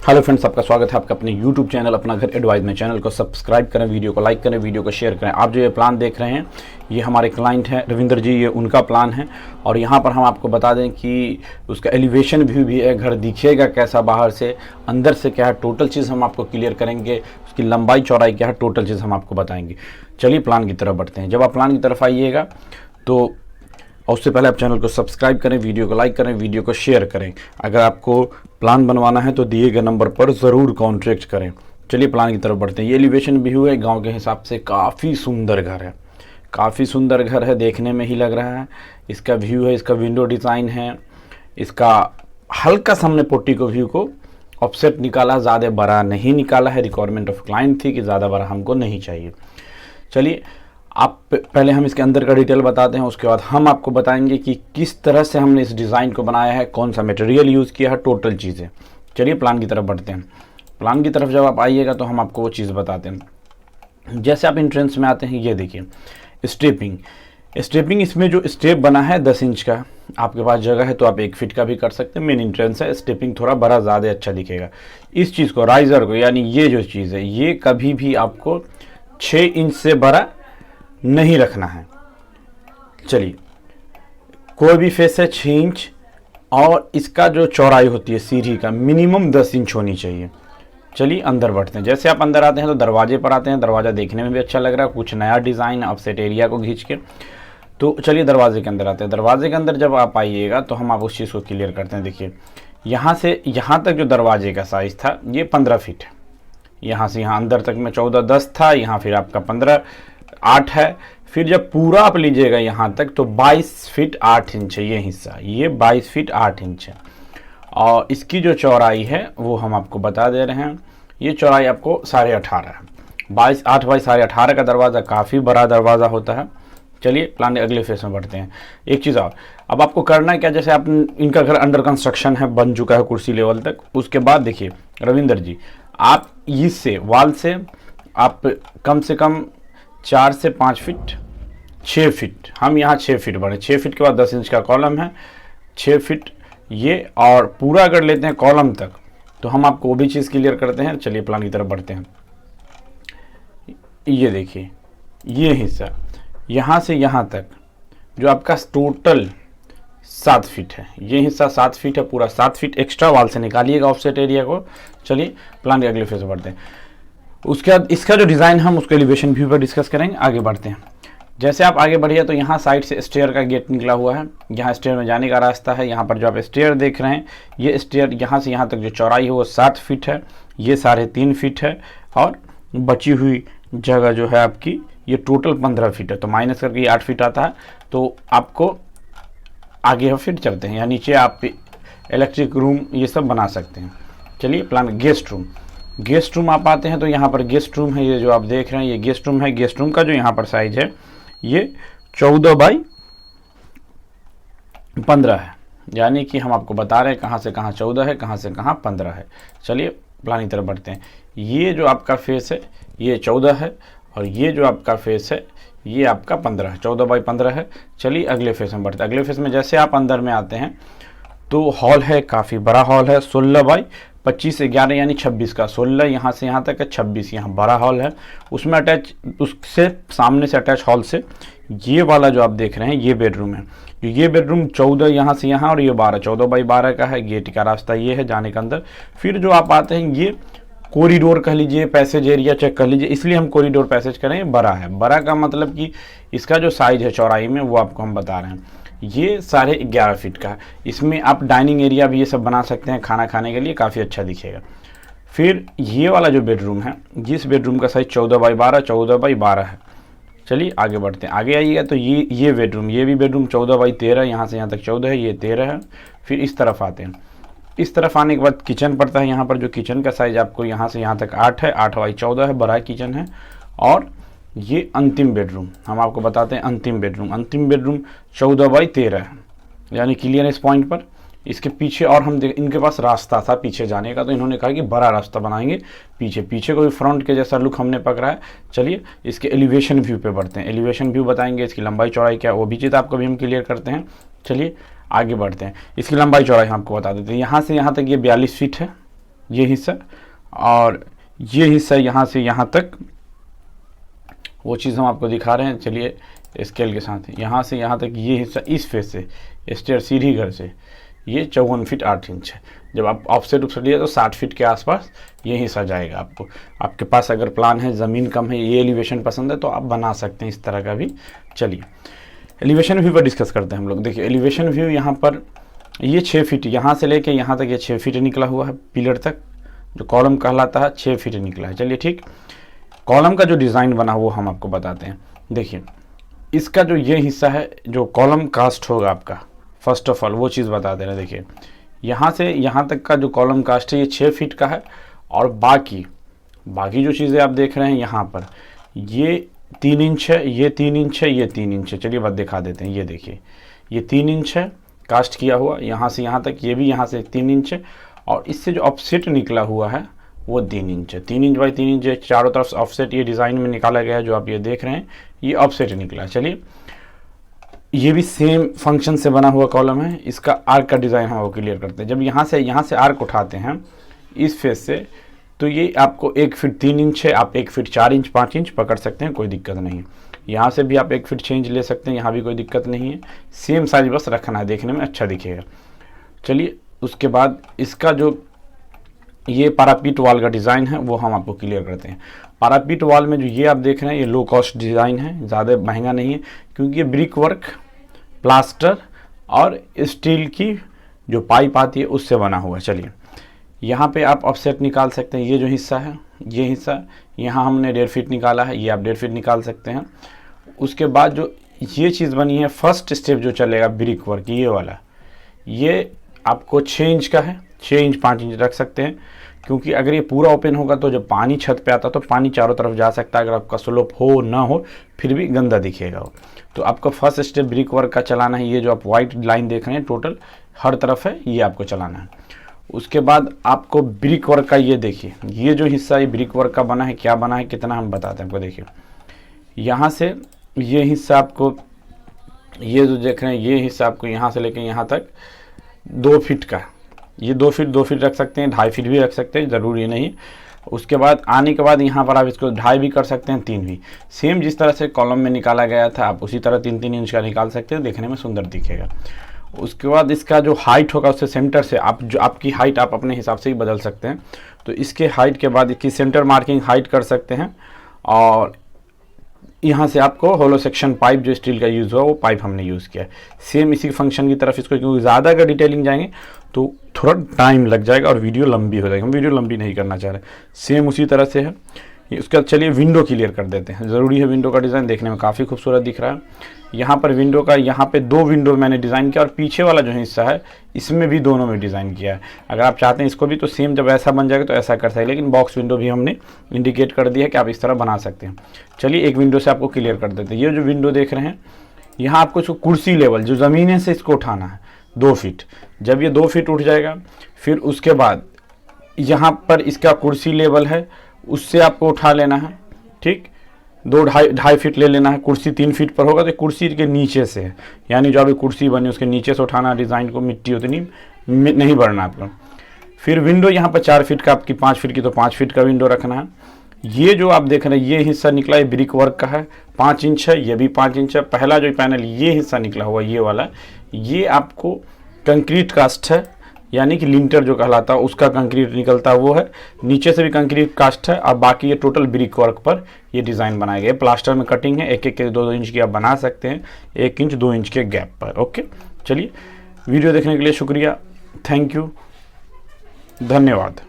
Hello friends, आपका स्वागत है आपका अपने यूट्यूब चैनल अपना घर एडवाइस में। चैनल को सब्सक्राइब करें, वीडियो को लाइक करें, वीडियो को शेयर करें। आप जो ये प्लान देख रहे हैं ये हमारे क्लाइंट हैं रविंदर जी, ये उनका प्लान है। और यहाँ पर हम आपको बता दें कि उसका एलिवेशन व्यू भी है, घर दिखेगा कैसा बाहर से, अंदर से क्या है, टोटल चीज़ हम आपको क्लियर करेंगे। उसकी लंबाई चौड़ाई क्या है, टोटल चीज़ हम आपको बताएंगे। चलिए प्लान की तरफ बढ़ते हैं। जब आप प्लान की तरफ आइएगा तो और उससे पहले आप चैनल को सब्सक्राइब करें, वीडियो को लाइक करें, वीडियो को शेयर करें। अगर आपको प्लान बनवाना है तो दिए गए नंबर पर ज़रूर कॉन्टैक्ट करें। चलिए प्लान की तरफ बढ़ते हैं। ये एलिवेशन व्यू है, गांव के हिसाब से काफ़ी सुंदर घर है, काफ़ी सुंदर घर है, देखने में ही लग रहा है। इसका व्यू है, इसका विंडो डिज़ाइन है, इसका हल्का सा हमने पुट्टी को व्यू को ऑफसेट निकाला, ज़्यादा बड़ा नहीं निकाला है। रिक्वायरमेंट ऑफ क्लाइंट थी कि ज़्यादा बड़ा हमको नहीं चाहिए। चलिए आप पहले हम इसके अंदर का डिटेल बताते हैं, उसके बाद हम आपको बताएंगे कि किस तरह से हमने इस डिज़ाइन को बनाया है, कौन सा मटेरियल यूज़ किया है, टोटल चीज़ें। चलिए प्लान की तरफ बढ़ते हैं। प्लान की तरफ जब आप आइएगा तो हम आपको वो चीज़ बताते हैं। जैसे आप एंट्रेंस में आते हैं, ये देखिए स्टेपिंग इसमें जो स्टेप बना है 10 इंच का। आपके पास जगह है तो आप 1 फीट का भी कर सकते हैं। मेन एंट्रेंस है, स्टेपिंग थोड़ा बड़ा ज़्यादा अच्छा दिखेगा। इस चीज़ को, राइज़र को, यानी ये जो चीज़ है ये कभी भी आपको 6 इंच से बड़ा नहीं रखना है। चलिए कोई भी फेस है 6 इंच, और इसका जो चौड़ाई होती है सीढ़ी का मिनिमम 10 इंच होनी चाहिए। चलिए अंदर बढ़ते हैं। जैसे आप अंदर आते हैं तो दरवाजे पर आते हैं। दरवाज़ा देखने में भी अच्छा लग रहा है, कुछ नया डिज़ाइन अपसेट एरिया को खींच के। तो चलिए दरवाजे के अंदर आते हैं। दरवाजे के अंदर जब आप आइएगा तो हम आप उस चीज़ को क्लियर करते हैं। देखिए यहाँ से यहाँ तक जो दरवाजे का साइज़ था ये 15 फीट है। यहाँ से यहाँ अंदर तक में 14-10 था, यहाँ फिर आपका 15-8 है। फिर जब पूरा आप लीजिएगा यहाँ तक तो 22 फीट 8 इंच है ये हिस्सा, ये 22 फीट 8 इंच है। और इसकी जो चौड़ाई है वो हम आपको बता दे रहे हैं। ये चौड़ाई आपको 18.5 है। 8 बाई 18.5 का दरवाज़ा काफ़ी बड़ा दरवाज़ा होता है। चलिए प्लान अगले फेस में बढ़ते हैं। एक चीज़ और, अब आपको करना है क्या, जैसे आप इनका घर अंडर कंस्ट्रक्शन है, बन चुका है कुर्सी लेवल तक। उसके बाद देखिए रविंदर जी, आप इससे वाल से आप कम से कम 4 से 5 फीट 6 फीट, हम यहाँ 6 फीट बढ़े। 6 फीट के बाद 10 इंच का कॉलम है, 6 फीट ये, और पूरा अगर लेते हैं कॉलम तक तो हम आपको वो भी चीज़ क्लियर करते हैं। चलिए प्लान की तरफ बढ़ते हैं। ये देखिए ये हिस्सा यहाँ से यहाँ तक जो आपका टोटल 7 फीट है, ये हिस्सा 7 फीट है, पूरा 7 फीट एक्स्ट्रा वाल से निकालिएगा ऑफसेट एरिया को। चलिए प्लान के अगले फेज बढ़ते हैं। उसके बाद इसका जो डिज़ाइन हम उसके एलिवेशन व्यू पर डिस्कस करेंगे। आगे बढ़ते हैं। जैसे आप आगे बढ़िए तो यहाँ साइड से स्टेयर का गेट निकला हुआ है, यहाँ स्टेयर में जाने का रास्ता है। यहाँ पर जो आप स्टेयर देख रहे हैं ये स्टेयर यहाँ से यहाँ तक जो चौड़ाई है वो 7 फीट है, ये 3.5 फीट है, और बची हुई जगह जो है आपकी ये टोटल 15 फीट है। तो माइनस करके ये 8 फीट आता है। तो आपको आगे फिर चलते हैं। यहाँ नीचे आप इलेक्ट्रिक रूम ये सब बना सकते हैं। चलिए प्लान गेस्ट रूम आप आते हैं तो यहाँ पर गेस्ट रूम है, ये जो आप देख रहे हैं ये गेस्ट रूम है। गेस्ट रूम का जो यहाँ पर साइज है ये 14 बाई 15 है, यानी कि हम आपको बता रहे हैं कहाँ से कहाँ 14 है, कहाँ से कहाँ 15 है। चलिए प्लान की तरफ बढ़ते हैं। ये जो आपका फेस है ये 14 है, और ये जो आपका फेस है ये आपका 15 है, 14 बाई 15 है। चलिए अगले फेस में बढ़ते हैं। अगले फेस में जैसे आप अंदर में आते हैं तो हॉल है, काफ़ी बड़ा हॉल है, 16 बाई 25 11 यानी 26 का। 16 यहाँ से यहाँ तक है, 26 यहाँ बड़ा हॉल है। उसमें अटैच, उससे सामने से अटैच हॉल से ये वाला जो आप देख रहे हैं ये बेडरूम है। ये बेडरूम 14 यहाँ से यहाँ, और ये 12, 14 बाई 12 का है। गेट का रास्ता ये है जाने के अंदर। फिर जो आप आते हैं ये कॉरिडोर कह लीजिए, पैसेज एरिया चेक कर लीजिए, इसलिए हम कॉरिडोर पैसेज करें। बड़ा है, बड़ा का मतलब कि इसका जो साइज है चौड़ाई में वो आपको हम बता रहे हैं। ये 11.5 फीट का है। इसमें आप डाइनिंग एरिया भी ये सब बना सकते हैं, खाना खाने के लिए काफ़ी अच्छा दिखेगा। फिर ये वाला जो बेडरूम है, जिस बेडरूम का साइज 14 बाई 12, 14 बाई 12 है। चलिए आगे बढ़ते हैं। आगे आइएगा तो ये बेडरूम, ये भी बेडरूम 14 बाई 13, यहाँ से यहाँ तक 14 है, ये 13 है। फिर इस तरफ आते हैं। इस तरफ आने के बाद किचन पड़ता है। यहाँ पर जो किचन का साइज आपको यहाँ से यहाँ तक 8 है, 8 बाई 14 है, बड़ा किचन है। और ये अंतिम बेडरूम हम आपको बताते हैं। अंतिम बेडरूम 14 बाई 13 है, यानी क्लियर है इस पॉइंट पर। इसके पीछे और हम इनके पास रास्ता था पीछे जाने का, तो इन्होंने कहा कि बड़ा रास्ता बनाएंगे पीछे को भी फ्रंट के जैसा लुक हमने पकड़ा है। चलिए इसके एलिवेशन व्यू पे बढ़ते हैं। एलिवेशन व्यू बताएंगे, इसकी लंबाई चौड़ाई क्या वो भी चीज़ आपको भी हम क्लियर करते हैं। चलिए आगे बढ़ते हैं। इसकी लंबाई चौड़ाई हम आपको बता देते हैं। यहाँ से यहाँ तक ये 42 फीट है, ये हिस्सा, और ये हिस्सा यहाँ से यहाँ तक, वो चीज़ हम आपको दिखा रहे हैं। चलिए स्केल के साथ, यहाँ से यहाँ तक ये हिस्सा इस फेस से स्टेयर सीढ़ी घर से ये 54 फीट 8 इंच है। जब आप ऑफसेट उपसेट लिया तो 60 फीट के आसपास ये हिस्सा जाएगा आपको। आपके पास अगर प्लान है, ज़मीन कम है, ये एलिवेशन पसंद है तो आप बना सकते हैं इस तरह का भी। चलिए एलिवेशन व्यू पर डिस्कस करते हैं हम लोग। देखिए एलिवेशन व्यू यहाँ पर ये 6 फीट यहाँ से लेके यहाँ तक ये 6 फीट निकला हुआ है, पिलर तक जो कॉलम कहलाता है 6 फीट निकला है। चलिए ठीक, कॉलम का जो डिज़ाइन बना वो हम आपको बताते हैं। देखिए इसका जो ये हिस्सा है जो कॉलम कास्ट होगा आपका, फर्स्ट ऑफ ऑल वो चीज़ बता दे रहे हैं। देखिए यहाँ से यहाँ तक का जो कॉलम कास्ट है ये 6 फीट का है, और बाकी जो चीज़ें आप देख रहे हैं यहाँ पर ये 3 इंच है, ये 3 इंच है, ये 3 इंच है। चलिए बात दिखा देते हैं। ये देखिए ये 3 इंच है कास्ट किया हुआ, यहाँ से यहाँ तक, ये भी यहाँ से 3 इंच है, और इससे जो ऑफसेट निकला हुआ है वो 3 इंच है। 3 इंच बाई 3 इंच है, चारों तरफ से ऑफसेट ये डिज़ाइन में निकाला गया है जो आप ये देख रहे हैं, ये ऑफसेट निकला। चलिए ये भी सेम फंक्शन से बना हुआ कॉलम है। इसका आर्क का डिज़ाइन हम वो क्लियर करते हैं। जब यहाँ से आर्क उठाते हैं इस फेस से, तो ये आपको 1 फीट 3 इंच है, आप 1 फीट 4 इंच 5 इंच पकड़ सकते हैं, कोई दिक्कत नहीं है। यहाँ से भी आप 1 फीट 6 इंच ले सकते हैं, यहाँ भी कोई दिक्कत नहीं है। सेम साइज बस रखना है, देखने में अच्छा दिखेगा। चलिए उसके बाद इसका जो ये पैरापीट वॉल का डिज़ाइन है वो हम आपको क्लियर करते हैं। पैरापीट वॉल में जो ये आप देख रहे हैं ये लो कॉस्ट डिज़ाइन है, ज़्यादा महंगा नहीं है, क्योंकि ये ब्रिक वर्क, प्लास्टर और स्टील की जो पाइप आती है उससे बना हुआ है। चलिए यहाँ पे आप ऑफसेट निकाल सकते हैं। ये जो हिस्सा है, ये हिस्सा यहाँ हमने 1.5 फीट निकाला है, ये आप 1.5 फीट निकाल सकते हैं। उसके बाद जो ये चीज़ बनी है, फर्स्ट स्टेप जो चलेगा ब्रिक वर्क, ये वाला, ये आपको 6 इंच का है, 6 इंच 5 इंच रख सकते हैं, क्योंकि अगर ये पूरा ओपन होगा तो जब पानी छत पे आता तो पानी चारों तरफ जा सकता है। अगर आपका स्लोप हो ना हो फिर भी गंदा दिखेगा वो। तो आपको फर्स्ट स्टेप ब्रिक वर्क का चलाना है। ये जो आप वाइट लाइन देख रहे हैं टोटल हर तरफ है, ये आपको चलाना है। उसके बाद आपको ब्रिक वर्क का ये देखिए, ये जो हिस्सा ये ब्रिक वर्क का बना है, क्या बना है, कितना हम बताते हैं आपको। देखिए यहाँ से ये हिस्सा आपको, ये जो देख रहे हैं ये हिस्सा आपको यहाँ से लेकर यहाँ तक 2 फीट का, ये 2 फीट रख सकते हैं, 2.5 फीट भी रख सकते हैं, ज़रूरी नहीं। उसके बाद आने के बाद यहाँ पर आप इसको 2.5 भी कर सकते हैं, 3 भी। सेम जिस तरह से कॉलम में निकाला गया था आप उसी तरह 3-3 इंच का निकाल सकते हैं, देखने में सुंदर दिखेगा। उसके बाद इसका जो हाइट होगा उससे सेंटर से आप जो आपकी हाइट आप अपने हिसाब से ही बदल सकते हैं। तो इसके हाइट के बाद इसकी सेंटर मार्किंग हाइट कर सकते हैं, और यहाँ से आपको होलो सेक्शन पाइप जो स्टील का यूज़ हुआ वो पाइप हमने यूज़ किया है। सेम इसी फंक्शन की तरफ इसको, क्योंकि ज़्यादा अगर डिटेलिंग जाएंगे तो थोड़ा टाइम लग जाएगा और वीडियो लंबी हो जाएगी, हम वीडियो लंबी नहीं करना चाह रहे। सेम उसी तरह से है। उसके बाद चलिए विंडो क्लियर कर देते हैं, ज़रूरी है। विंडो का डिज़ाइन देखने में काफ़ी खूबसूरत दिख रहा है। यहाँ पर विंडो का, यहाँ पे 2 विंडो मैंने डिज़ाइन किया, और पीछे वाला जो हिस्सा है इसमें भी दोनों में डिज़ाइन किया है। अगर आप चाहते हैं इसको भी तो सेम जब ऐसा बन जाएगा तो ऐसा कर सकते हैं, लेकिन बॉक्स विंडो भी हमने इंडिकेट कर दिया है कि आप इस तरह बना सकते हैं। चलिए एक विंडो से आपको क्लियर कर देते हैं। ये जो विंडो देख रहे हैं यहाँ आपको इसको कुर्सी लेवल जो ज़मीन से इसको उठाना है 2 फीट। जब ये 2 फीट उठ जाएगा फिर उसके बाद यहाँ पर इसका कुर्सी लेवल है उससे आपको उठा लेना है, ठीक। 2-2.5 फीट ले लेना है। कुर्सी 3 फीट पर होगा तो कुर्सी के नीचे से है, यानी जो अभी कुर्सी बनी उसके नीचे से उठाना डिज़ाइन को, मिट्टी उतनी नहीं बढ़ना आपको। फिर विंडो यहाँ पर 4 फीट का, आपकी 5 फीट की तो 5 फीट का विंडो रखना है। ये जो आप देख रहे हैं ये हिस्सा निकला है ब्रिक वर्क का है, 5 इंच है, ये भी 5 इंच है। पहला जो पैनल ये हिस्सा निकला हुआ ये वाला, ये आपको कंक्रीट कास्ट है, यानी कि लिंटर जो कहलाता है उसका कंक्रीट निकलता है वो है। नीचे से भी कंक्रीट कास्ट है, और बाकी ये टोटल ब्रिक वर्क पर ये डिज़ाइन बनाया गया है। प्लास्टर में कटिंग है, 1-1 2-2 इंच की आप बना सकते हैं, 1 इंच 2 इंच के गैप पर। ओके, चलिए वीडियो देखने के लिए शुक्रिया, थैंक यू, धन्यवाद।